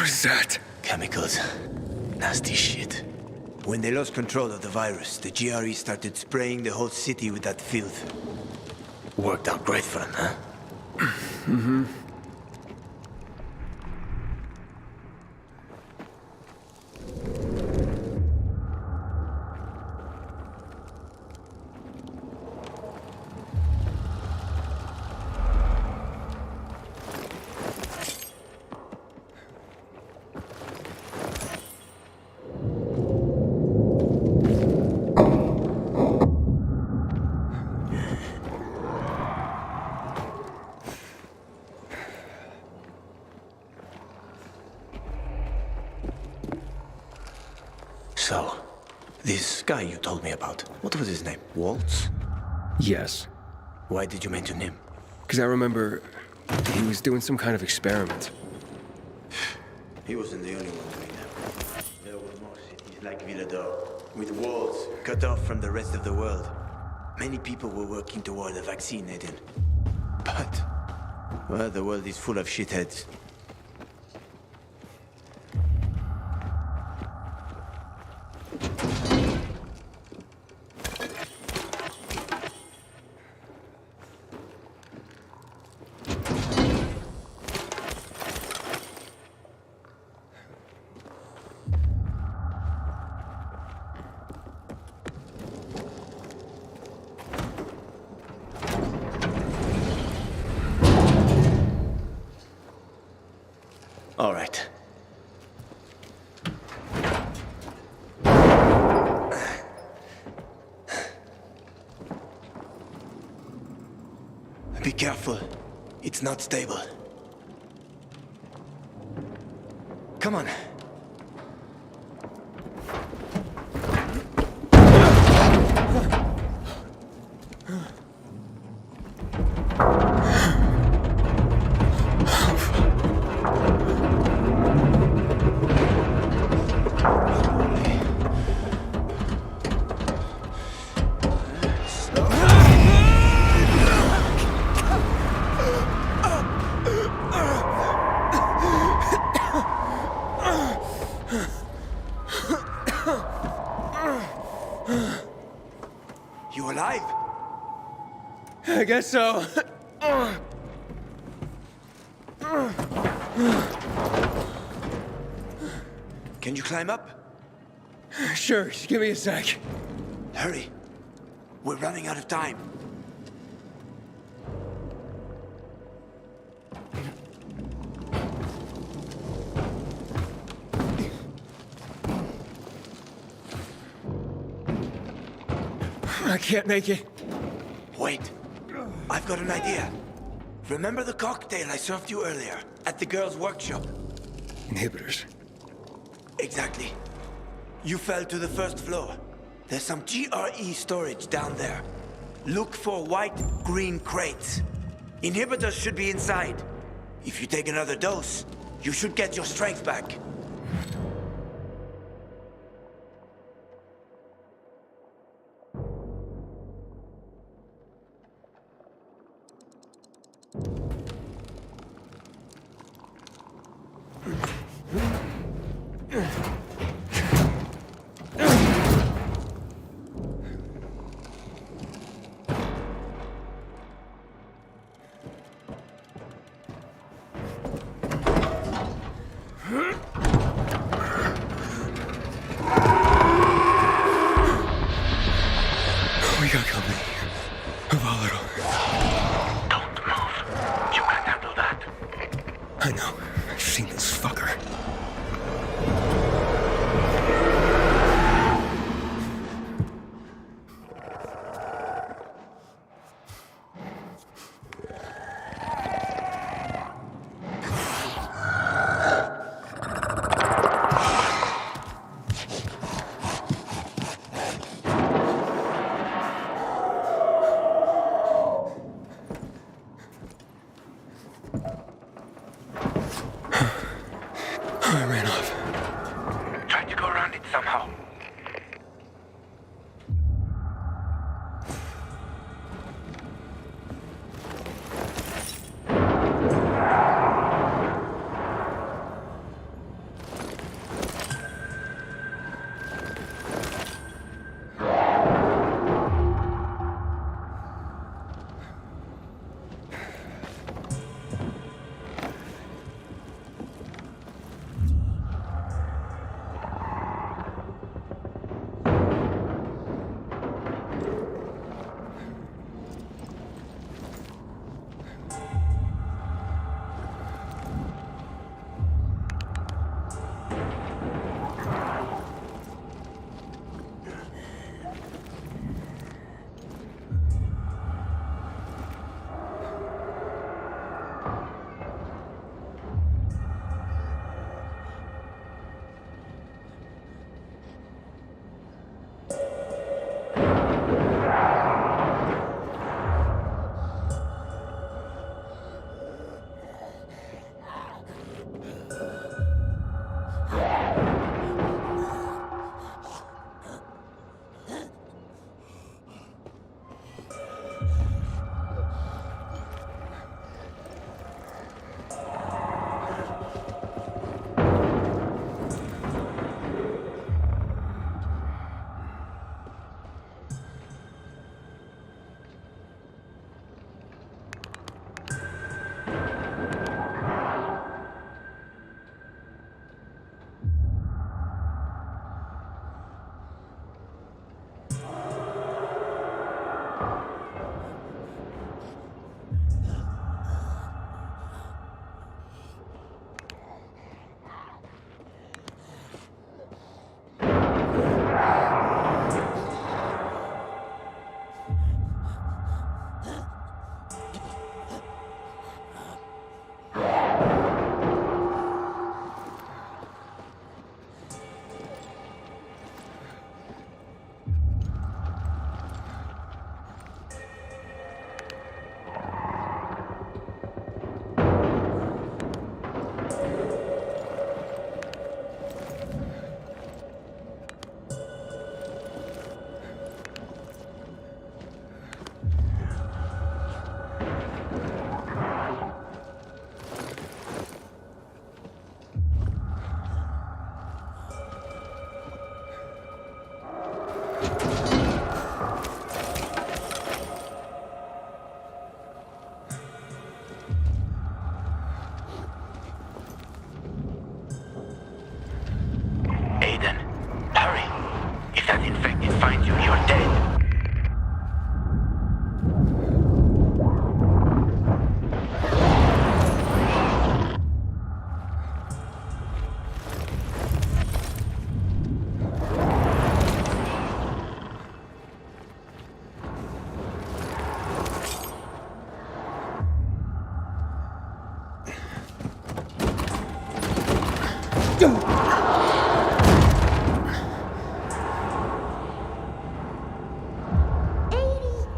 What is that? Chemicals. Nasty shit. When they lost control of the virus, the GRE started spraying the whole city with that filth. Worked out great for them, huh? Mm-hmm. So, this guy you told me about, what was his name? Waltz? Yes. Why did you mention him? Because I remember he was doing some kind of experiment. He wasn't the only one doing that. There were more cities like Villador, with walls cut off from the rest of the world. Many people were working toward a vaccine, Aiden. But, well, the world is full of shitheads. All right. Be careful. It's not stable. Come on. You alive? I guess so. Can you climb up? Sure, just give me a sec. Hurry. We're running out of time. I can't make it. Wait. I've got an idea. Remember the cocktail I served you earlier at the girls' workshop? Inhibitors. Exactly. You fell to the first floor. There's some GRE storage down there. Look for white, green crates. Inhibitors should be inside. If you take another dose, you should get your strength back. We got company. Volatile. Don't move. You can handle that. I know. I've seen this fucker. I ran off. Try to go around it somehow. Aiden, hurry! If that infected finds you, you're dead.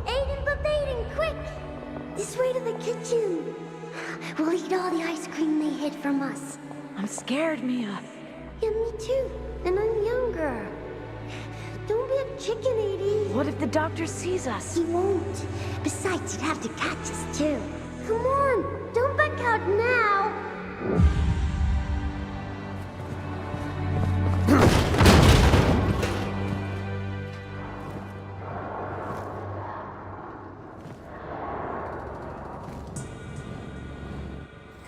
Aiden, quick! This way to the kitchen. We'll eat all the ice cream they hid from us. I'm scared, Mia. Yeah, me too. And I'm younger. Don't be a chicken, Edie. What if the doctor sees us? He won't. Besides, he'd have to catch us too. Come on, don't back out now.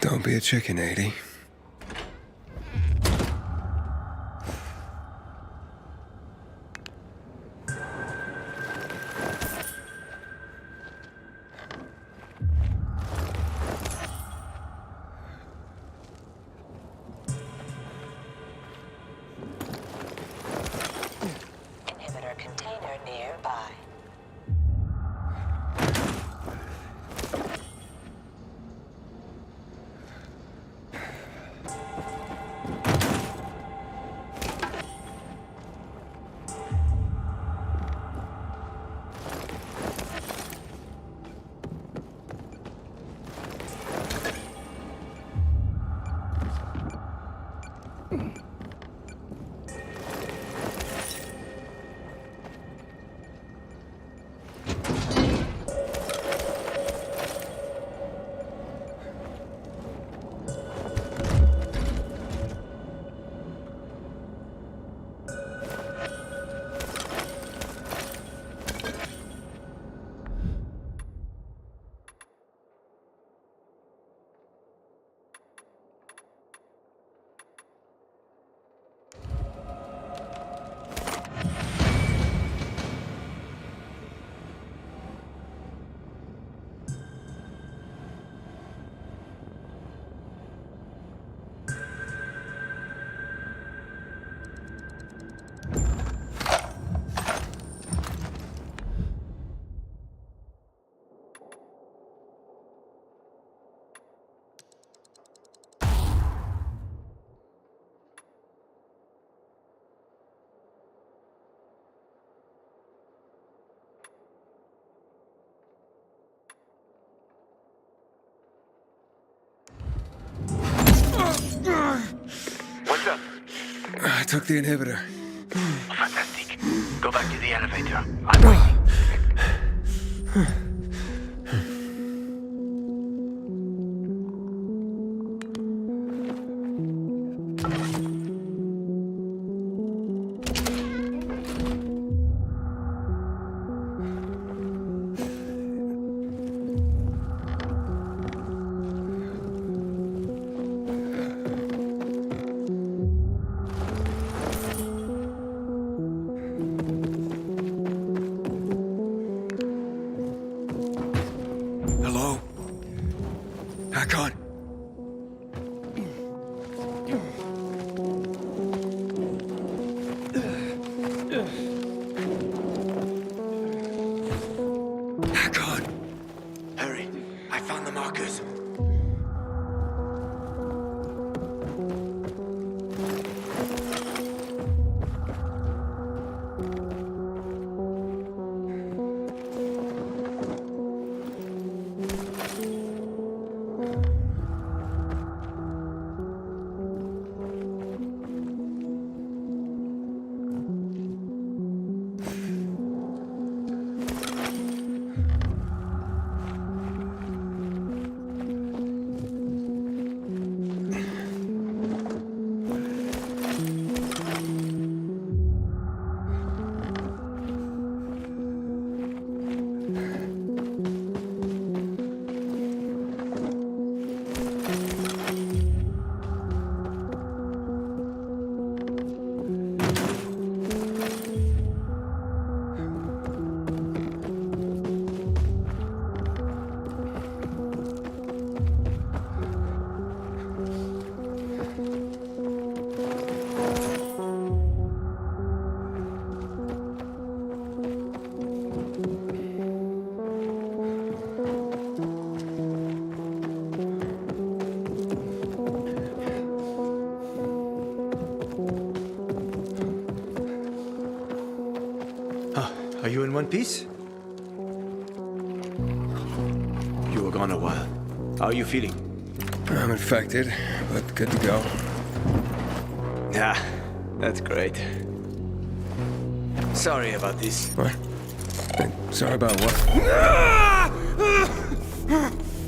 Don't be a chicken, 80. Inhibitor container nearby. What's up? I took the inhibitor. Fantastic. Go back to the elevator. I'm waiting. you in one piece? You were gone a while. How are you feeling? I'm infected, but good to go. Yeah, that's great. Sorry about this. What? Sorry about what?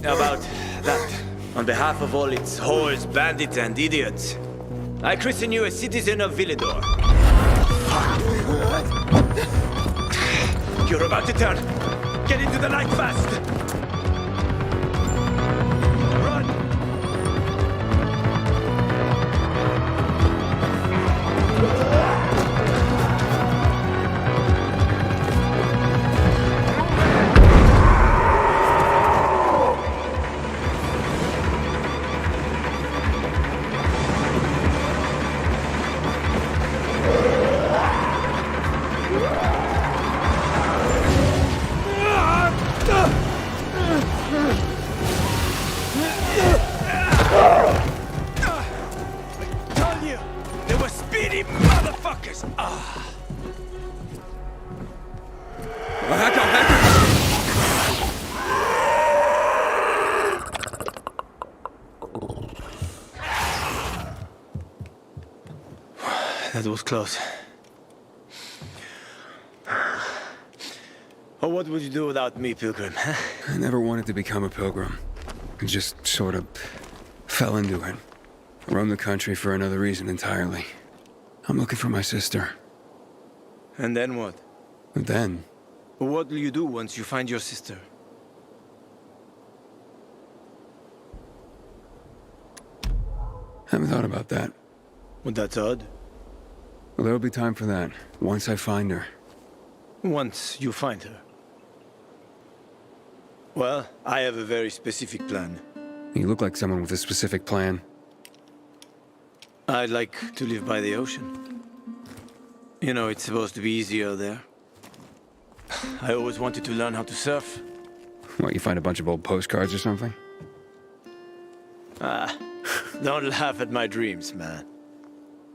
About that. On behalf of all its whores, bandits, and idiots, I christen you a citizen of Villedor. You're about to turn. Get into the light fast. Run! Told you, they were speedy motherfuckers. That was close. Oh, what would you do without me, Pilgrim? Huh? I never wanted to become a pilgrim. I just sort of fell into it. I roamed the country for another reason entirely. I'm looking for my sister. And then what? And then, What will you do once you find your sister? haven't thought about that. Well, that's odd. Well, there'll be time for that, once I find her. Once you find her. Well, I have a very specific plan. You look like someone with a specific plan. I'd like to live by the ocean. You know, it's supposed to be easier there. I always wanted to learn how to surf. What, you find a bunch of old postcards or something? Don't laugh at my dreams, man.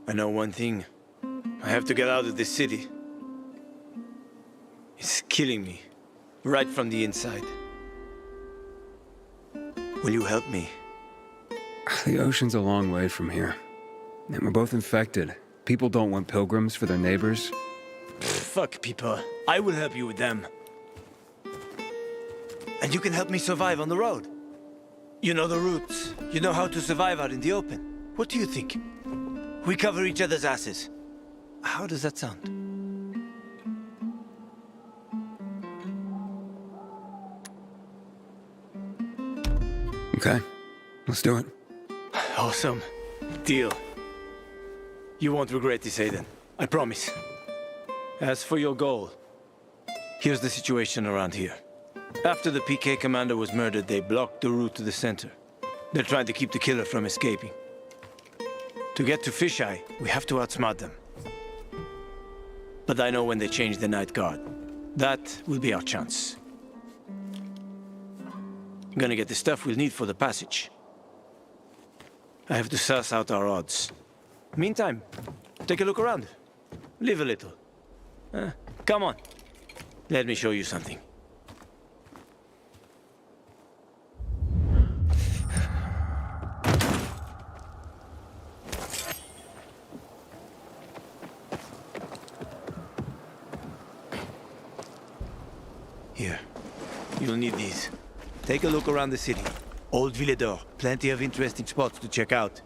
I know one thing. I have to get out of this city. It's killing me, right from the inside. Will you help me? The ocean's a long way from here. And we're both infected. People don't want pilgrims for their neighbors. Fuck people. I will help you with them. And you can help me survive on the road. You know the routes. You know how to survive out in the open. What do you think? We cover each other's asses. How does that sound? Okay, let's do it. Awesome. Deal. You won't regret this, Aiden. I promise. As for your goal, here's the situation around here. After the PK commander was murdered, they blocked the route to the center. They're trying to keep the killer from escaping. To get to Fisheye, we have to outsmart them. But I know when they change the night guard. That will be our chance. I'm gonna get the stuff we'll need for the passage. I have to suss out our odds. Meantime, take a look around. Live a little. Come on. Let me show you something. Here. You'll need these. Take a look around the city. Old Villedor. Plenty of interesting spots to check out.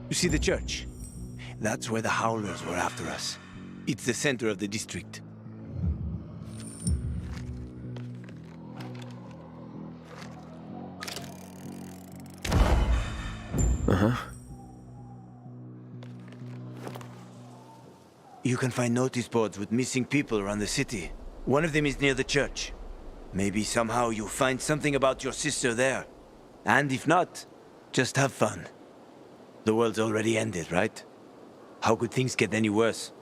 You see the church? That's where the Howlers were after us. It's the center of the district. You can find notice boards with missing people around the city. One of them is near the church. Maybe somehow you'll find something about your sister there. And if not, just have fun. The world's already ended, right? How could things get any worse?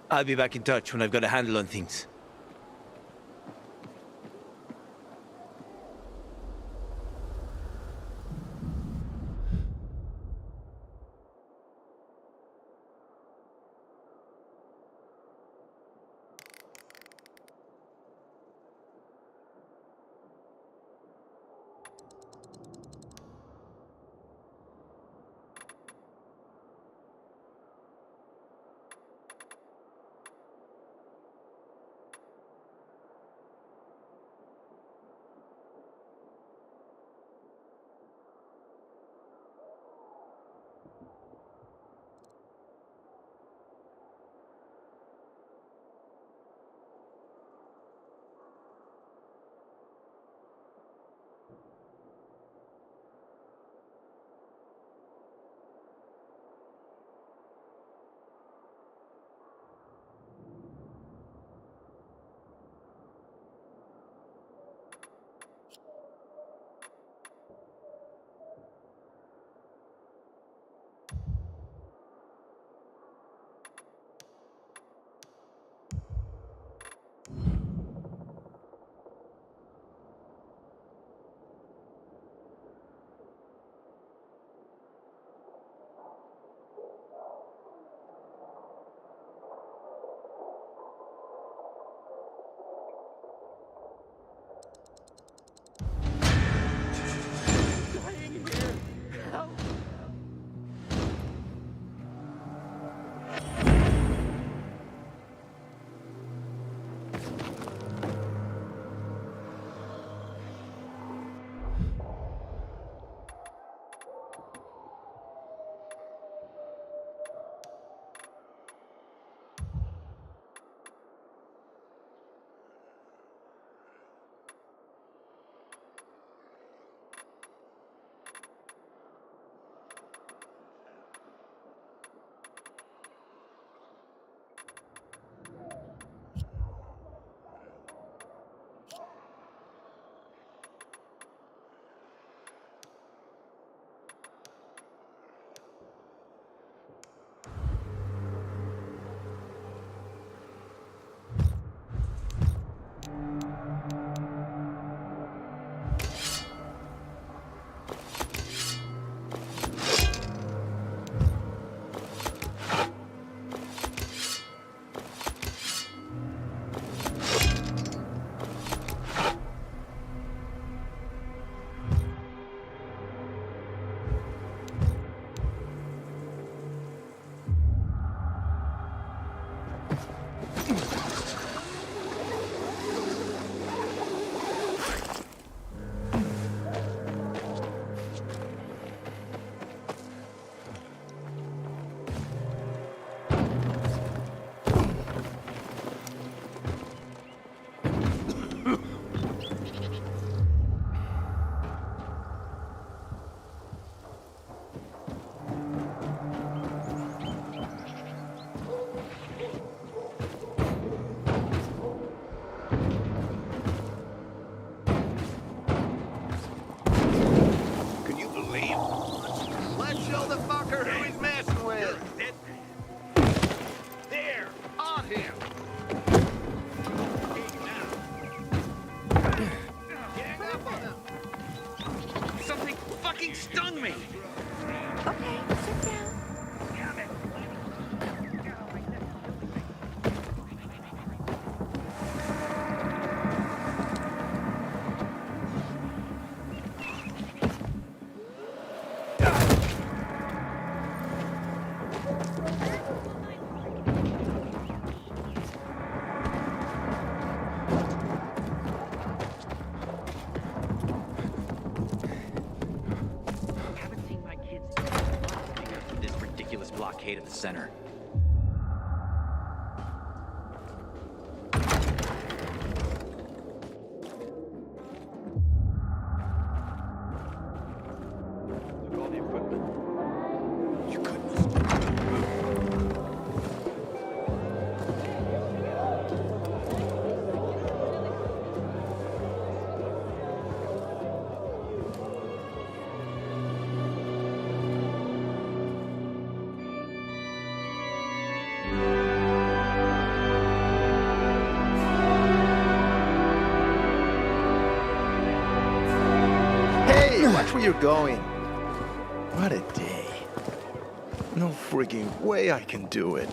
I'll be back in touch when I've got a handle on things. blockade of the center. Look, all the equipment. You couldn't. you're going. What a day. No frigging way I can do it.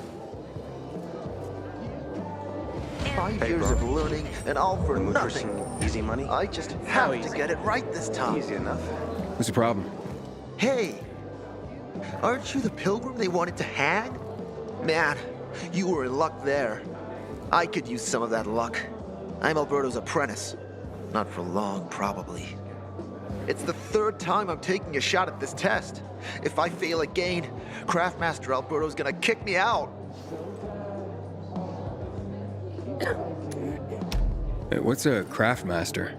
5 years of learning and all for nothing. Easy money? I just have to get it right this time. Easy enough. What's the problem? Hey, aren't you the pilgrim they wanted to hang? Man, you were in luck there. I could use some of that luck. I'm Alberto's apprentice. Not for long, probably. It's the 3rd time I'm taking a shot at this test. If I fail again, Craftmaster Alberto's gonna kick me out. Hey, what's a craftmaster?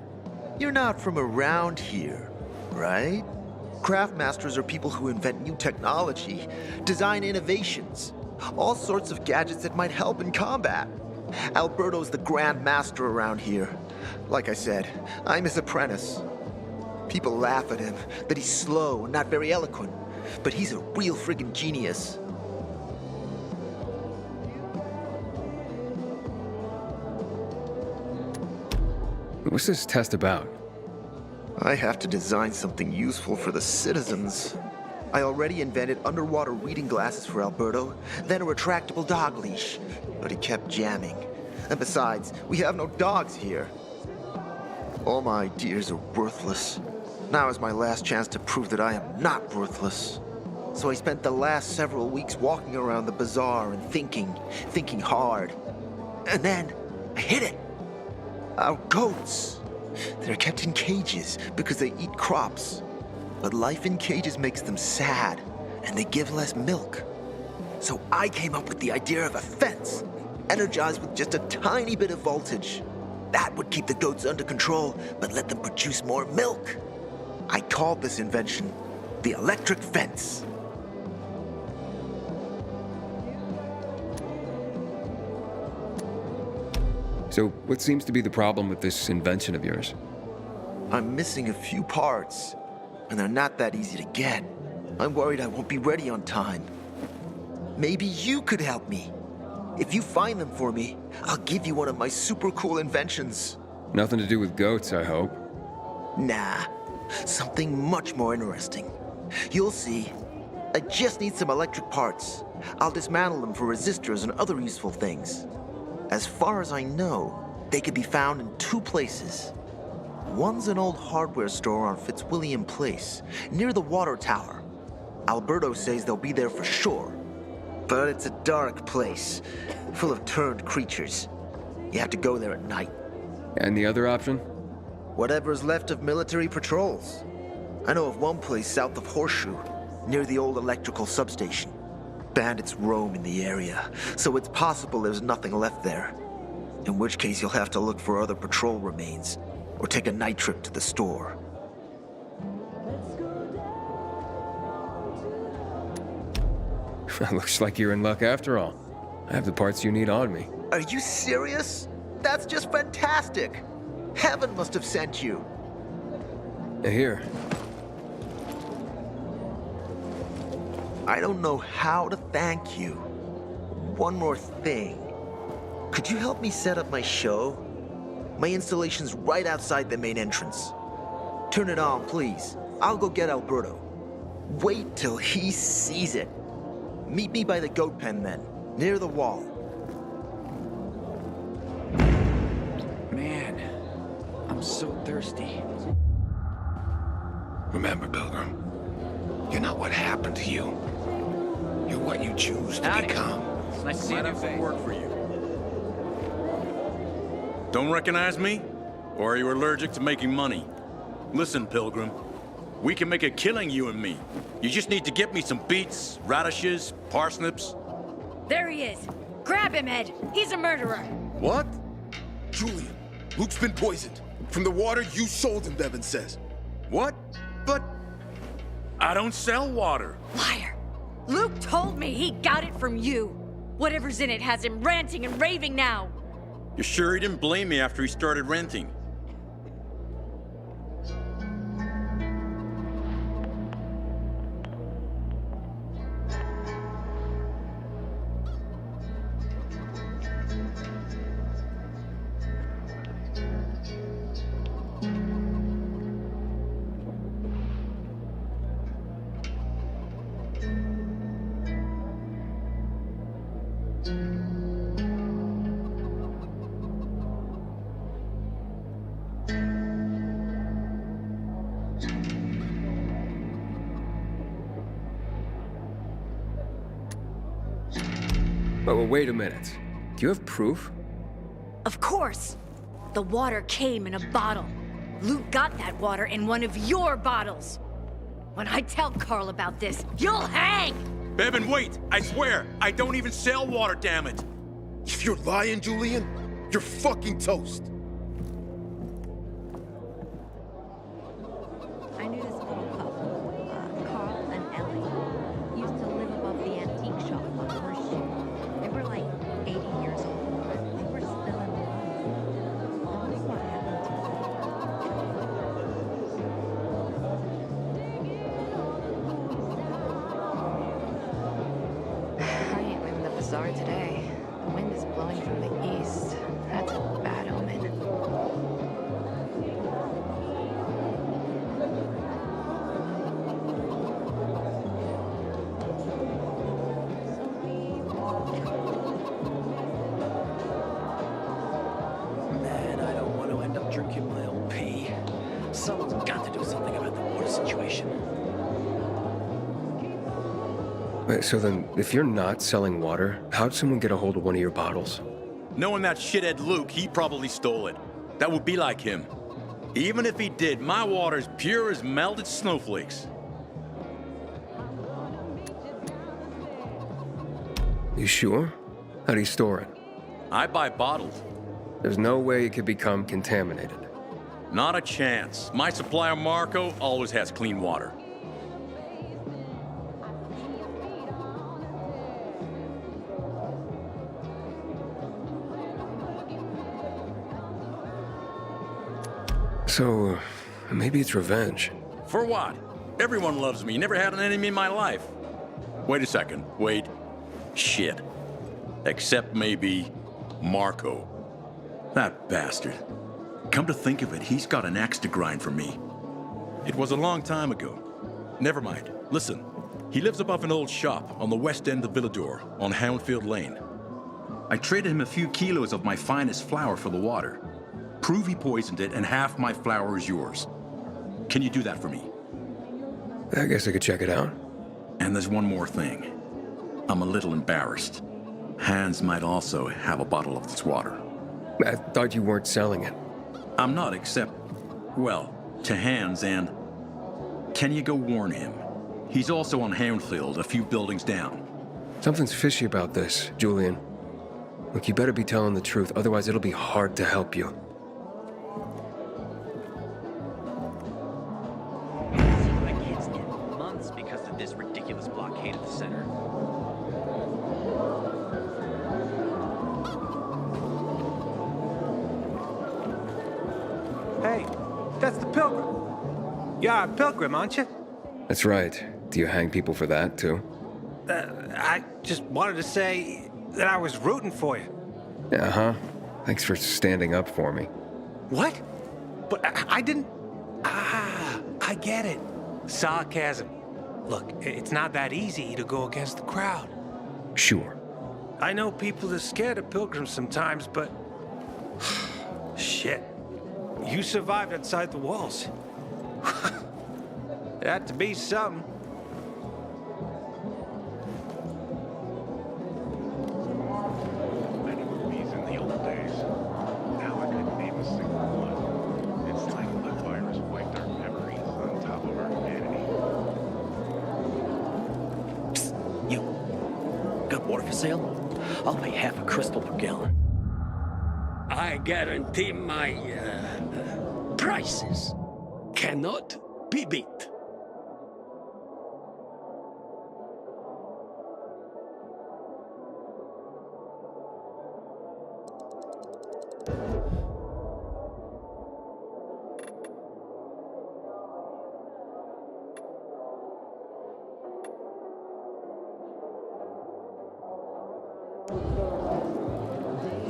You're not from around here, right? Craftmasters are people who invent new technology, design innovations, all sorts of gadgets that might help in combat. Alberto's the Grand Master around here. Like I said, I'm his apprentice. People laugh at him, that he's slow and not very eloquent, but he's a real friggin' genius. What's this test about? I have to design something useful for the citizens. I already invented underwater reading glasses for Alberto, then a retractable dog leash, but he kept jamming. And besides, we have no dogs here. All my ideas are worthless. Now is my last chance to prove that I am not worthless. So I spent the last several weeks walking around the bazaar and thinking hard. And then I hit it. Our goats. They're kept in cages because they eat crops. But life in cages makes them sad, and they give less milk. So I came up with the idea of a fence, energized with just a tiny bit of voltage. That would keep the goats under control, but let them produce more milk. I called this invention the electric fence. So, what seems to be the problem with this invention of yours? I'm missing a few parts, and they're not that easy to get. I'm worried I won't be ready on time. Maybe you could help me. If you find them for me, I'll give you one of my super cool inventions. Nothing to do with goats, I hope. Nah, something much more interesting. You'll see. I just need some electric parts. I'll dismantle them for resistors and other useful things. As far as I know, they could be found in 2 places. One's an old hardware store on Fitzwilliam Place, near the water tower. Alberto says they'll be there for sure. But it's a dark place, full of turned creatures. You have to go there at night. And the other option? Whatever's left of military patrols. I know of one place south of Horseshoe, near the old electrical substation. Bandits roam in the area, so it's possible there's nothing left there. In which case you'll have to look for other patrol remains, or take a night trip to the store. Looks like you're in luck after all. I have the parts you need on me. Are you serious? That's just fantastic! Heaven must have sent you. Here. I don't know how to thank you. One more thing. Could you help me set up my show? My installation's right outside the main entrance. Turn it on, please. I'll go get Alberto. Wait till he sees it. Meet me by the goat pen then, near the wall. Man, I'm so thirsty. Remember, Pilgrim, you're not what happened to you. You're what you choose to become. It's nice seeing you face. Work for you. Don't recognize me? Or are you allergic to making money? Listen, Pilgrim. We can make a killing, you and me. You just need to get me some beets, radishes, parsnips. There he is. Grab him, Ed. He's a murderer. What? Julian, Luke's been poisoned. From the water you sold him, Bevan says. What? But I don't sell water. Liar. Luke told me he got it from you. Whatever's in it has him ranting and raving now. You sure he didn't blame me after he started renting? Oh, well, wait a minute. Do you have proof? Of course! The water came in a bottle. Luke got that water in one of your bottles. When I tell Carl about this, you'll hang! Bevan, wait! I swear, I don't even sell water, damn it! If you're lying, Julian, you're fucking toast. I knew this little couple, Carl and Ellie, used to live above the antique shop on First Street. They were like 80 years old. They were still in love. Tell me what happened to them. I ain't leaving the bazaar today. The wind is blowing from the east. That's a bad omen. Man, I don't want to end up drinking my own pee. Someone's got to do something about the water situation. Wait, so then, if you're not selling water, how'd someone get a hold of one of your bottles? Knowing that shithead Luke, he probably stole it. That would be like him. Even if he did, my water's pure as melted snowflakes. You sure? How do you store it? I buy bottled. There's no way it could become contaminated. Not a chance. My supplier, Marco, always has clean water. So, maybe it's revenge. For what? Everyone loves me. Never had an enemy in my life. Wait a second. Wait. Shit. Except maybe Marco. That bastard. Come to think of it, he's got an axe to grind for me. It was a long time ago. Never mind. Listen. He lives above an old shop on the west end of Villador, on Houndfield Lane. I traded him a few kilos of my finest flour for the water. Prove he poisoned it, and half my flour is yours. Can you do that for me? I guess I could check it out. And there's one more thing. I'm a little embarrassed. Hans might also have a bottle of this water. I thought you weren't selling it. I'm not, except, well, to Hans, and can you go warn him? He's also on Houndfield, a few buildings down. Something's fishy about this, Julian. Look, you better be telling the truth, otherwise it'll be hard to help you. My kids did months because of this ridiculous blockade at the center. Hey, that's the Pilgrim. You're a Pilgrim, aren't you? That's right. Do you hang people for that, too? I just wanted to say that I was rooting for you. Uh-huh. Thanks for standing up for me. What? But I didn't... Ah, I get it. Sarcasm. Look, it's not that easy to go against the crowd. Sure. I know people are scared of pilgrims sometimes, but... Shit. You survived outside the walls. It had to be something. Many movies in the old days. Now I couldn't name a single one. It's like the virus wiped our memories on top of our humanity. Psst, you. Got water for sale? I'll pay half a crystal per gallon. I guarantee my prices cannot be beat.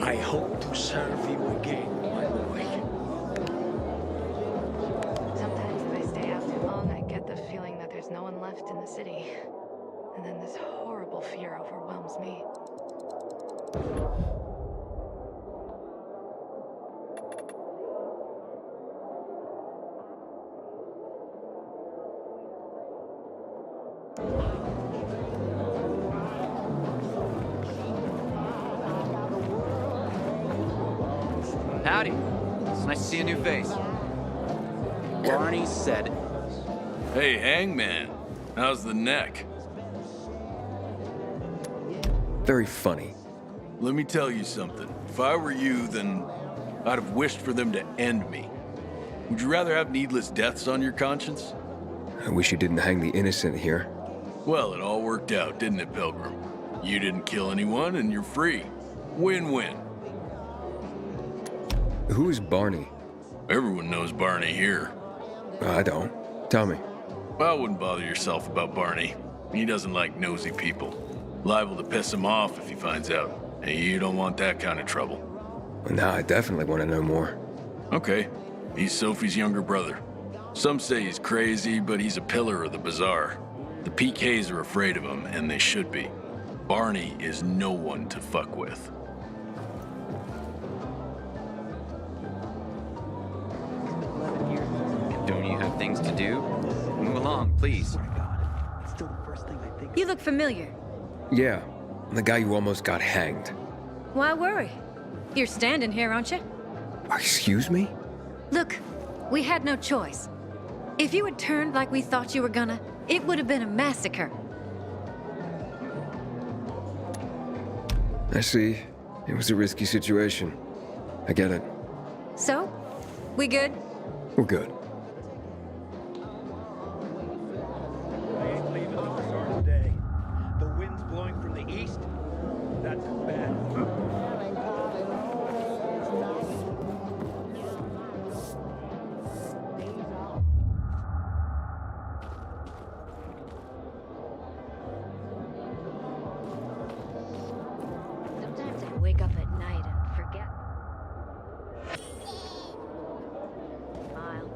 I hope to serve you again, my boy. Sometimes if I stay out too long, I get the feeling that there's no one left in the city. And then this horrible fear overwhelms me. Nice to see a new face. Barney said it. Hey, Hangman. How's the neck? Very funny. Let me tell you something. If I were you, then I'd have wished for them to end me. Would you rather have needless deaths on your conscience? I wish you didn't hang the innocent here. Well, it all worked out, didn't it, Pilgrim? You didn't kill anyone, and you're free. Win-win. Who is Barney? Everyone knows Barney here. I don't. Tell me. Well, wouldn't bother yourself about Barney. He doesn't like nosy people. Liable to piss him off if he finds out. And you don't want that kind of trouble. Well, now I definitely want to know more. Okay. He's Sophie's younger brother. Some say he's crazy, but he's a pillar of the bazaar. The PKs are afraid of him, and they should be. Barney is no one to fuck with. Don't you have things to do? Move along, please. You look familiar. Yeah, the guy who almost got hanged. Why worry? You're standing here, aren't you? Excuse me? Look, we had no choice. If you had turned like we thought you were gonna, it would have been a massacre. I see. It was a risky situation. I get it. So? We good? We're good. I ain't leaving the bazaar today. The wind's blowing from the east. That's bad. Sometimes I wake up at night and forget. Smile.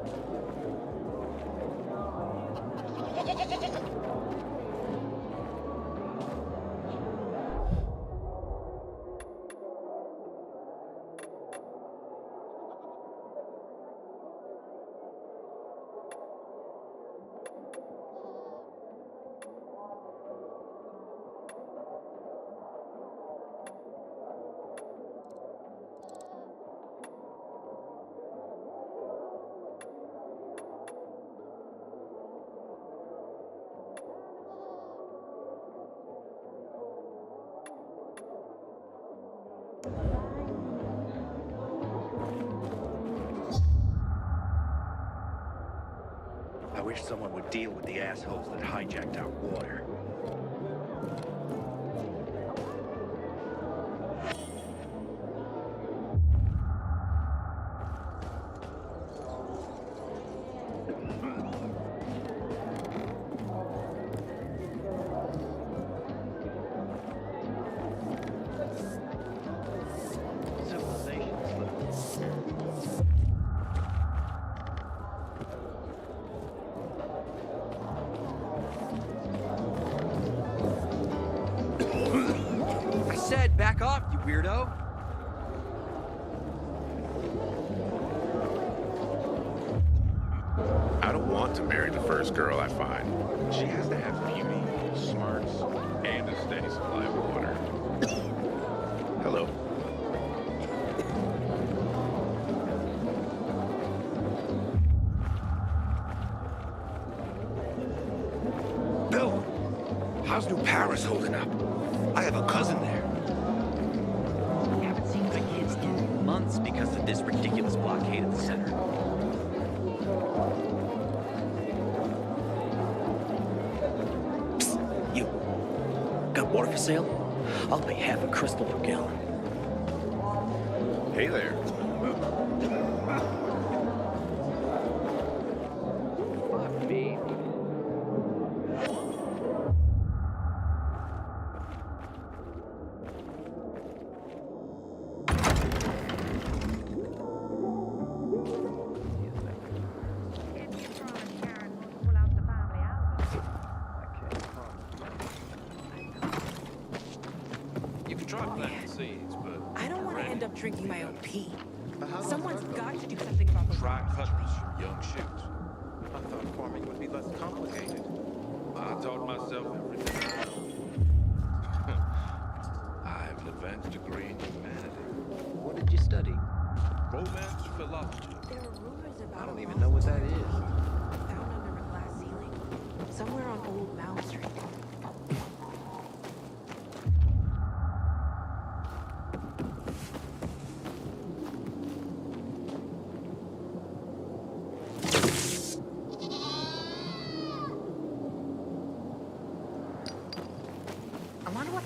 I wish someone would deal with the assholes that hijacked our water. I said back off, you weirdo. I don't want to marry the first girl I find. She has to have beauty, smarts, and a steady supply of water. Hello. Bill, how's New Paris holding up? I have a cousin there. Haven't seen the kids in months because of this ridiculous blockade of the center. Psst, you. Got water for sale? I'll pay half a crystal per gallon. Hey there. Fuck me. You can try planting seeds, but I don't want to end up drinking my own pee. Someone's got to do something about the try cutters from young shoots. I thought farming would be less complicated. I taught myself everything I know. I have an advanced degree in humanity. What did you study? Romance philosophy.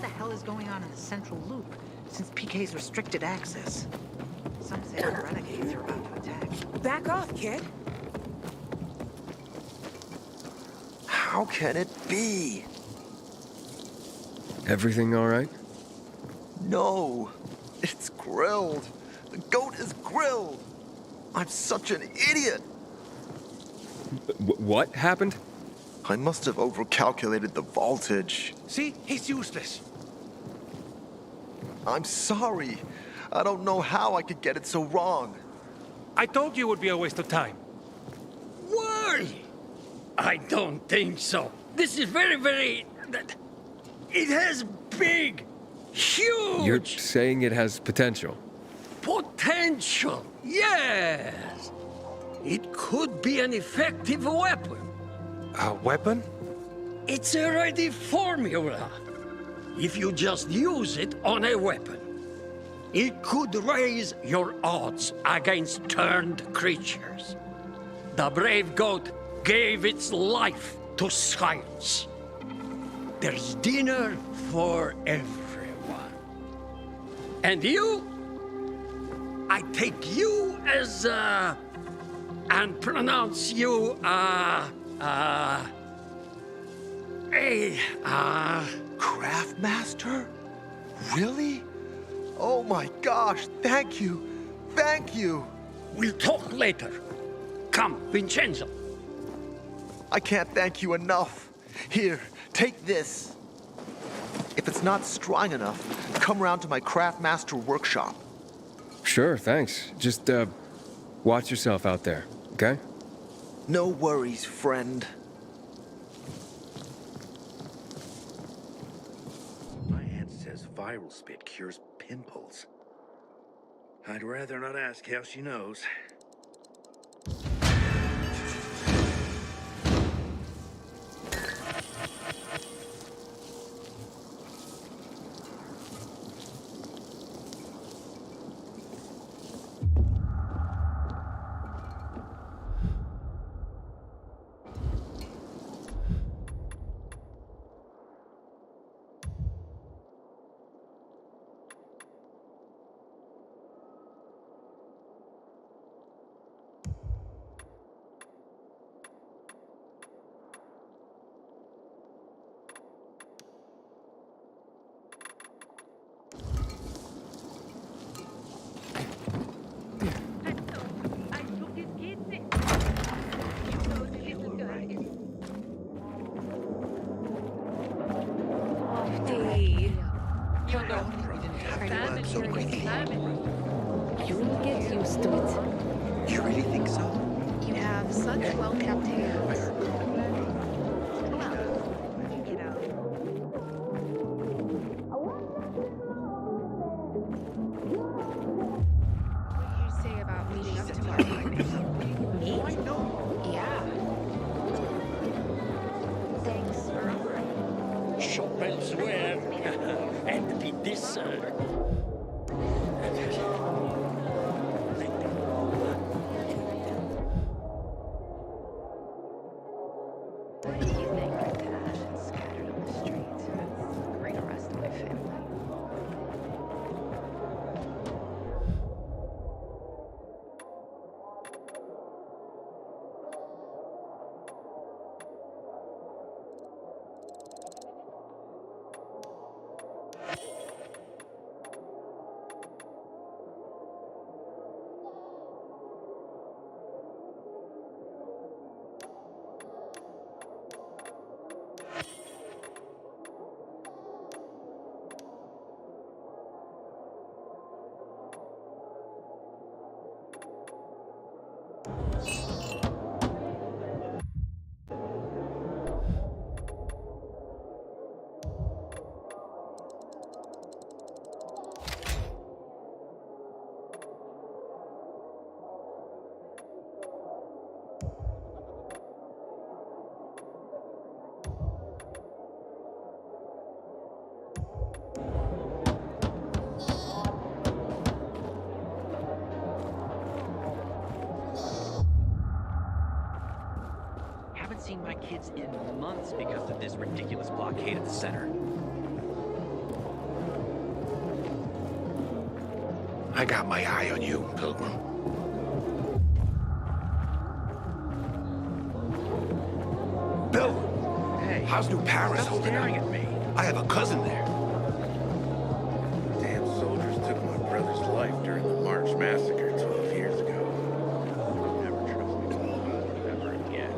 what the hell is going on in the Central Loop, since PK's restricted access. Some say the renegades are about to attack. Back off, kid. How can it be? Everything all right? No, it's grilled. The goat is grilled. I'm such an idiot. What happened? I must have overcalculated the voltage. See? He's useless. I'm sorry. I don't know how I could get it so wrong. I told you it would be a waste of time. Why? I don't think so. This is very... It has big, huge... You're saying it has potential? Potential, yes. It could be an effective weapon. A weapon? It's a ready formula. If you just use it on a weapon, it could raise your odds against turned creatures. The brave goat gave its life to science. There's dinner for everyone. And you? I take you as, and pronounce you, Craftmaster? Really? Oh my gosh, thank you. Thank you. We'll talk later. Come, Vincenzo. I can't thank you enough. Here, take this. If it's not strong enough, come round to my Craftmaster workshop. Sure, thanks. Just, watch yourself out there, okay? No worries, friend. My aunt says viral spit cures pimples. I'd rather not ask how she knows. You'll get used to it. You really think so? You have such well-kept hands. What did you say about meeting up tomorrow? Me? Yeah. Thanks for offering. Shop elsewhere and be dessert. What do you think? Cash and scattered on the streets. Bring the rest of my family. Seen my kids in months because of this ridiculous blockade at the center. I got my eye on you, Pilgrim. Bill! Hey, how's New Paris stop holding staring up? at me. I have a cousin there. Damn soldiers took my brother's life during the March Massacre 12 years ago. Never trust me ever again.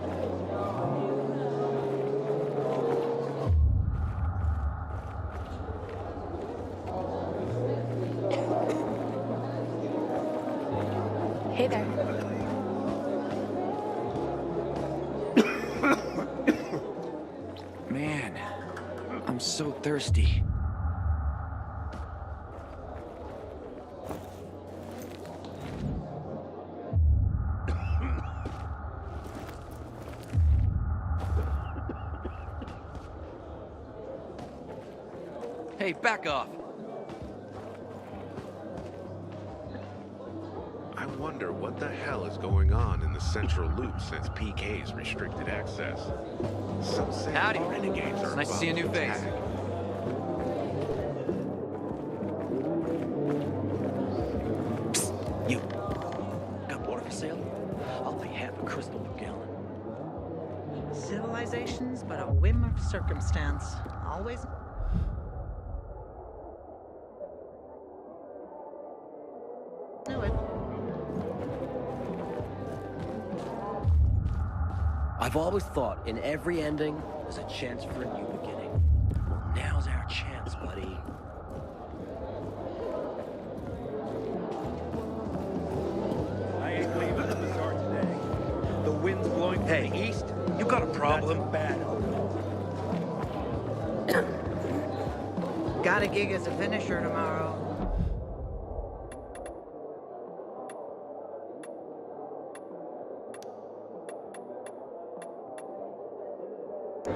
Hey there. Man, I'm so thirsty. Hey, back off. I wonder what the hell is going on in the Central Loop since PK's restricted access. Some say Howdy. renegades are It's nice to see a new about to face. attack. You. Got water for sale? I'll pay half a crystal per gallon. Civilization's but a whim of circumstance. Always. Knew it. I've always thought in every ending, there's a chance for a new beginning. Well, now's our chance, buddy. I ain't leaving the bazaar today. The wind's blowing from the east. You got a problem? That's bad. Got a gig as a finisher tomorrow.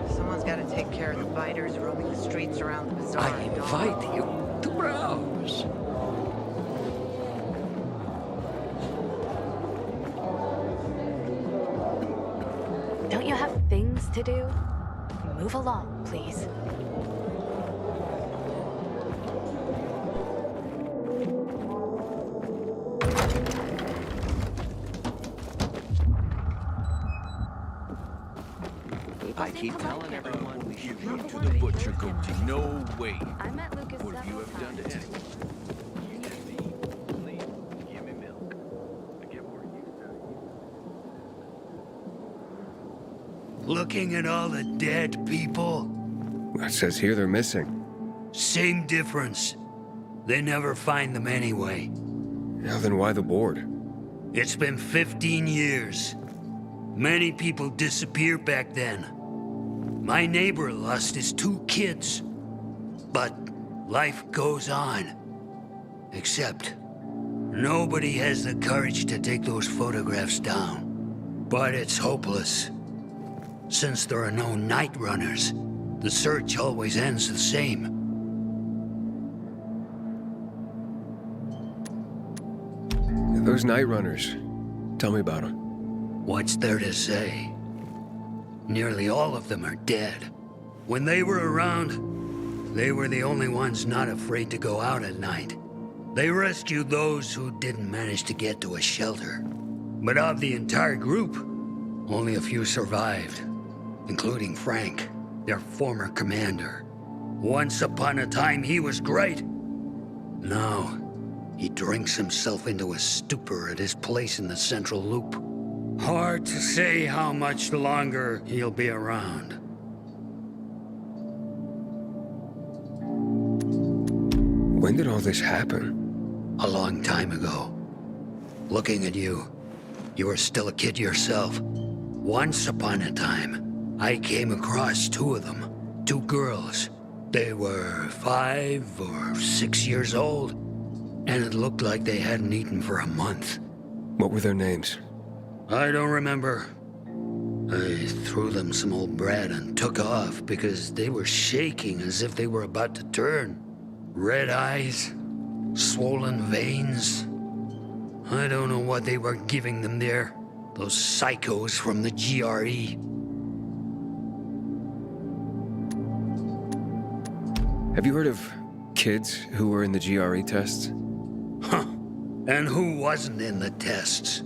Someone's got to take care of the biters roaming the streets around the bazaar. I invite you to browse. Don't you have things to do? Move along, please. I keep telling everyone we should You to the butcher, Goatee. No way. I met Lucas What have you several ever done to times. anyone? Give me milk. I get more used to Looking at all the dead people, It says here they're missing. same difference. They never find them anyway. Now then why the board? It's been 15 years. Many people disappeared back then. My neighbor lost his 2 kids. But life goes on. Except, nobody has the courage to take those photographs down. But it's hopeless. Since there are no night runners, the search always ends the same. Those night runners. Tell me about them. What's there to say? Nearly all of them are dead. When they were around, they were the only ones not afraid to go out at night. They rescued those who didn't manage to get to a shelter. But of the entire group, only a few survived, including Frank, their former commander. Once upon a time, he was great. Now, he drinks himself into a stupor at his place in the Central Loop. Hard to say how much longer he'll be around. When did all this happen? A long time ago. Looking at you, you were still a kid yourself. Once upon a time, I came across 2 of them. 2 girls. They were 5 or 6 years old, and it looked like they hadn't eaten for a month. What were their names? I don't remember. I threw them some old bread and took off because they were shaking as if they were about to turn. Red eyes, swollen veins. I don't know what they were giving them there. Those psychos from the GRE. Have you heard of kids who were in the GRE tests? Huh. And who wasn't in the tests?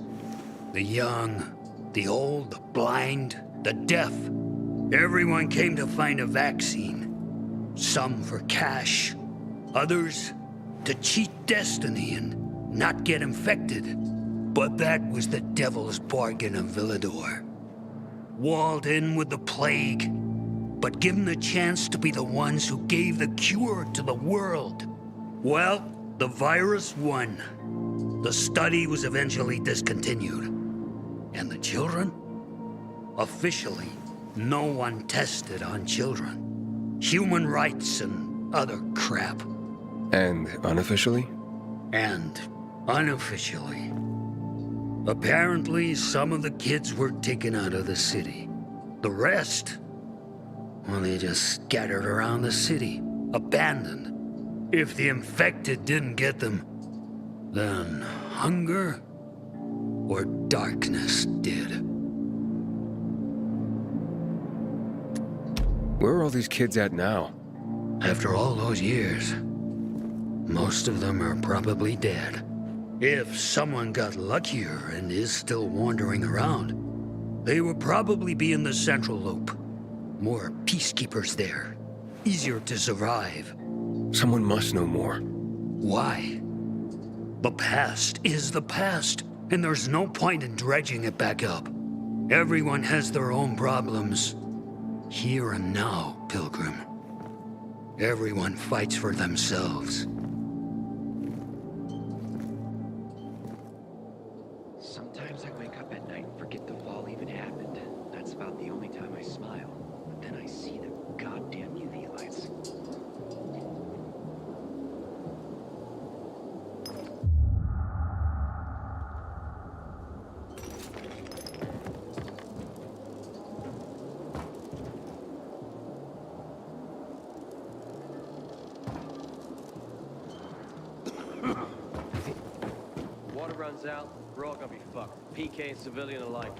The young, the old, the blind, the deaf. Everyone came to find a vaccine. Some for cash, others to cheat destiny and not get infected. But that was the devil's bargain of Villador. Walled in with the plague, but given the chance to be the ones who gave the cure to the world. Well, the virus won. The study was eventually discontinued. And the children? Officially, no one tested on children. Human rights and other crap. And unofficially? And unofficially. Apparently, some of the kids were taken out of the city. The rest, well, they just scattered around the city, abandoned. If the infected didn't get them, then hunger or darkness did. Where are all these kids at now? After all those years, most of them are probably dead. If someone got luckier and is still wandering around, they will probably be in the Central Loop. More peacekeepers there. Easier to survive. Someone must know more. Why? The past is the past, and there's no point in dredging it back up. Everyone has their own problems. Here and now, Pilgrim. Everyone fights for themselves. Sometimes I wake up at night and forget the fall even happened. That's about the only time I smile. But then I see the goddamn UV lights. Water runs out, we're all gonna be fucked. PK and civilian alike.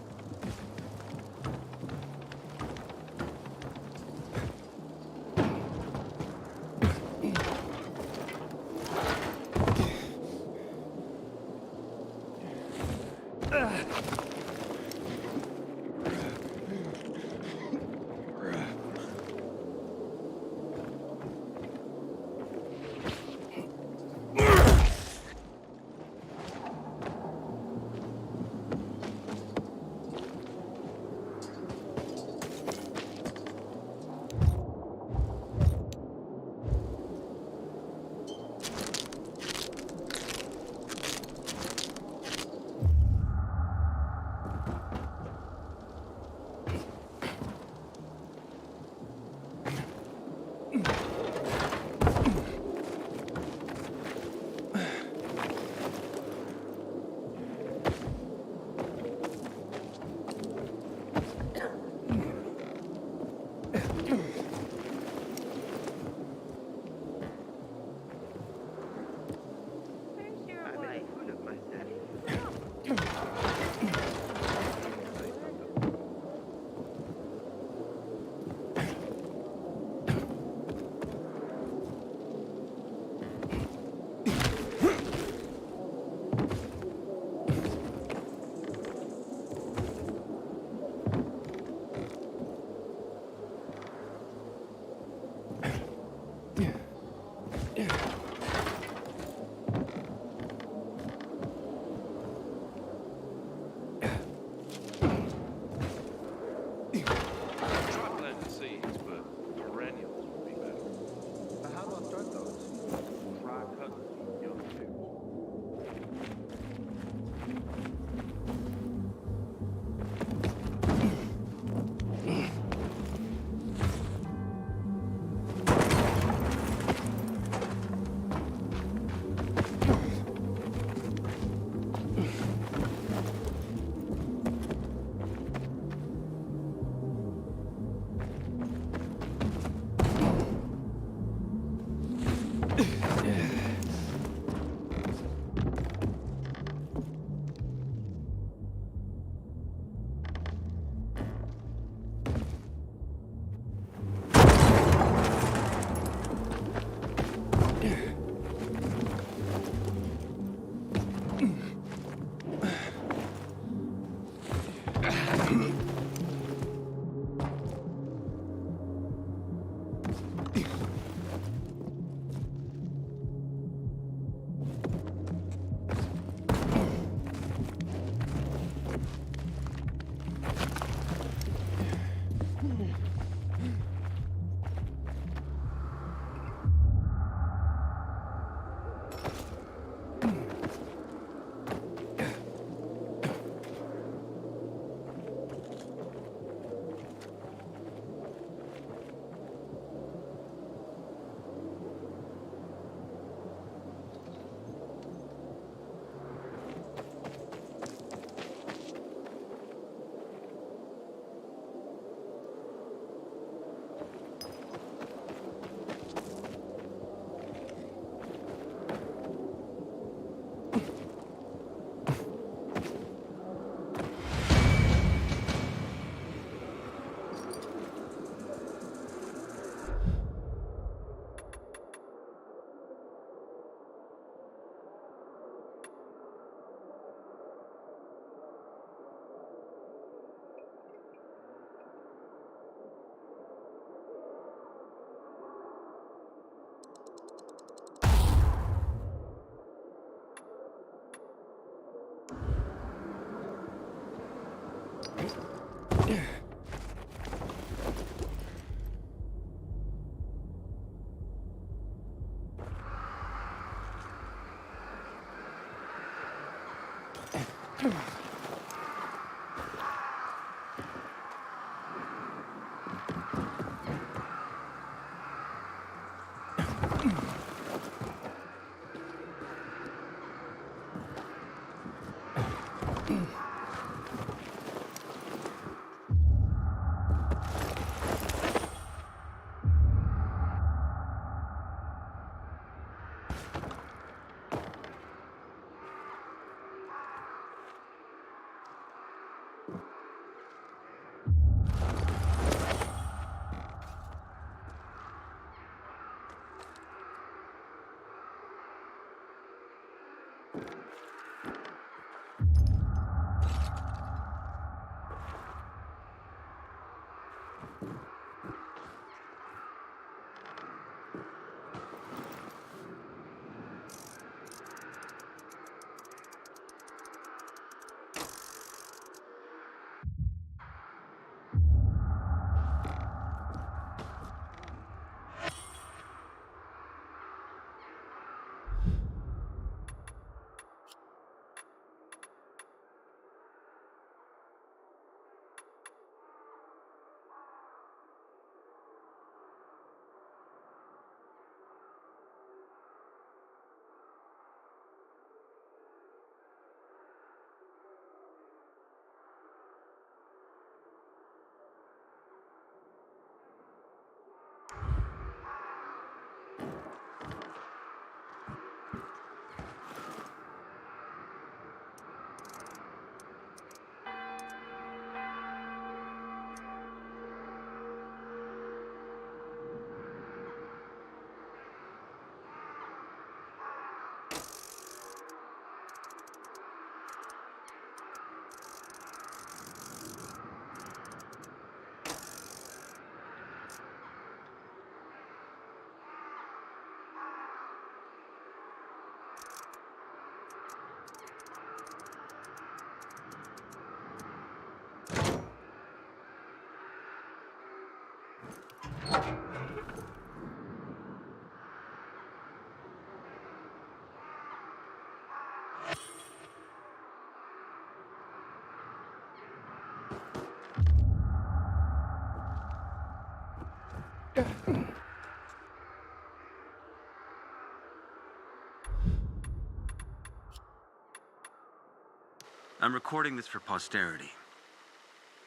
I'm recording this for posterity,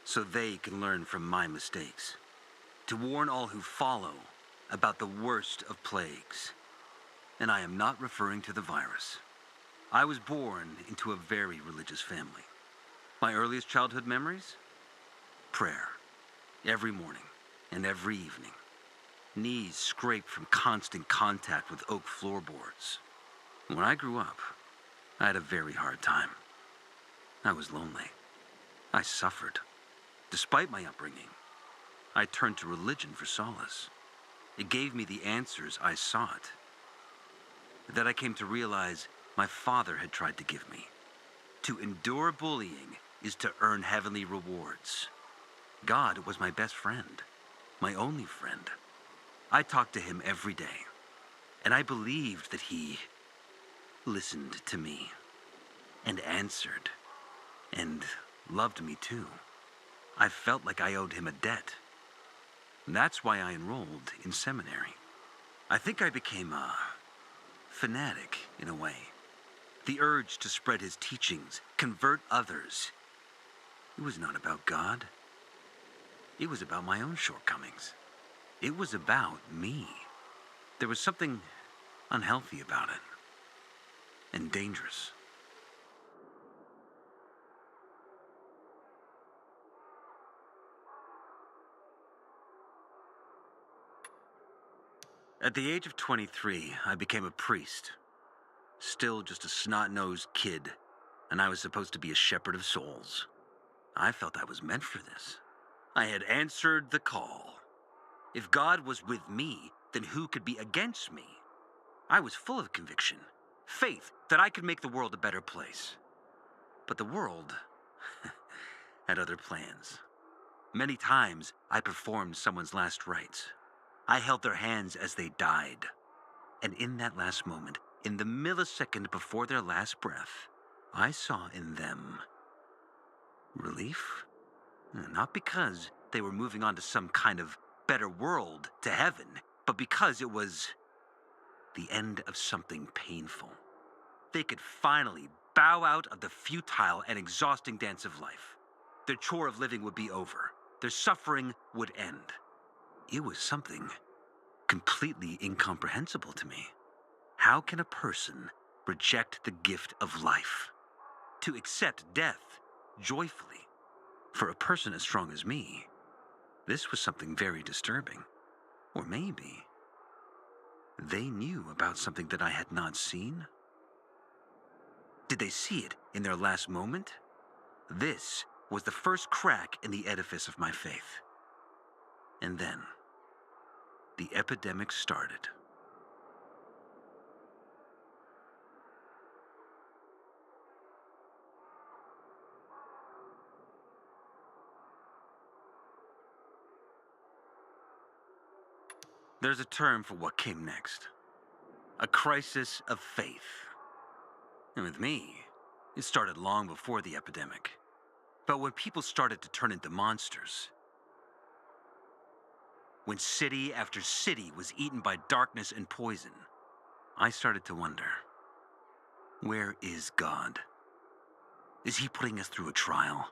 so they can learn from my mistakes. To warn all who follow about the worst of plagues. And I am not referring to the virus. I was born into a very religious family. My earliest childhood memories? Prayer. Every morning and every evening. Knees scraped from constant contact with oak floorboards. When I grew up, I had a very hard time. I was lonely. I suffered. Despite my upbringing, I turned to religion for solace. It gave me the answers I sought. That I came to realize my father had tried to give me. To endure bullying is to earn heavenly rewards. God was my best friend, my only friend. I talked to him every day, and I believed that he listened to me and answered and loved me too. I felt like I owed him a debt. That's why I enrolled in seminary. I think I became a fanatic in a way. The urge to spread his teachings, convert others. It was not about God. It was about my own shortcomings. It was about me. There was something unhealthy about it. And dangerous. At the age of 23, I became a priest. Still just a snot-nosed kid, and I was supposed to be a shepherd of souls. I felt I was meant for this. I had answered the call. If God was with me, then who could be against me? I was full of conviction, faith that I could make the world a better place. But the world had other plans. Many times, I performed someone's last rites. I held their hands as they died. And in that last moment, in the millisecond before their last breath, I saw in them relief. Not because they were moving on to some kind of better world, to heaven, but because it was the end of something painful. They could finally bow out of the futile and exhausting dance of life. Their chore of living would be over. Their suffering would end. It was something completely incomprehensible to me. How can a person reject the gift of life? To accept death joyfully. For a person as strong as me, this was something very disturbing. Or maybe they knew about something that I had not seen. Did they see it in their last moment? This was the first crack in the edifice of my faith. And then, the epidemic started. There's a term for what came next. A crisis of faith. And with me, it started long before the epidemic. But when people started to turn into monsters, when city after city was eaten by darkness and poison, I started to wonder, where is God? Is he putting us through a trial?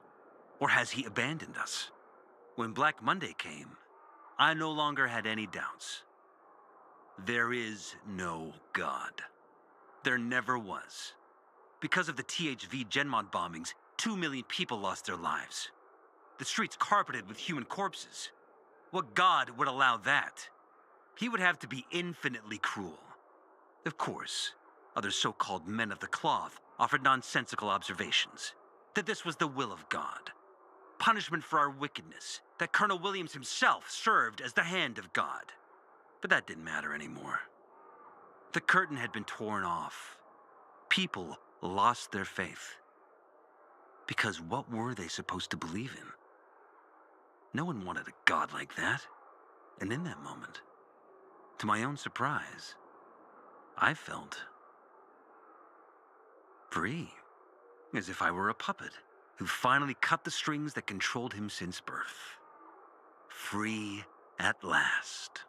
Or has he abandoned us? When Black Monday came, I no longer had any doubts. There is no God. There never was. Because of the THV Genmod bombings, 2 million people lost their lives. The streets carpeted with human corpses. What God would allow that? He would have to be infinitely cruel. Of course, other so-called men of the cloth offered nonsensical observations, that this was the will of God. Punishment for our wickedness, that Colonel Williams himself served as the hand of God. But that didn't matter anymore. The curtain had been torn off. People lost their faith. Because what were they supposed to believe in? No one wanted a God like that. And in that moment, to my own surprise, I felt free, as if I were a puppet who finally cut the strings that controlled him since birth. Free at last.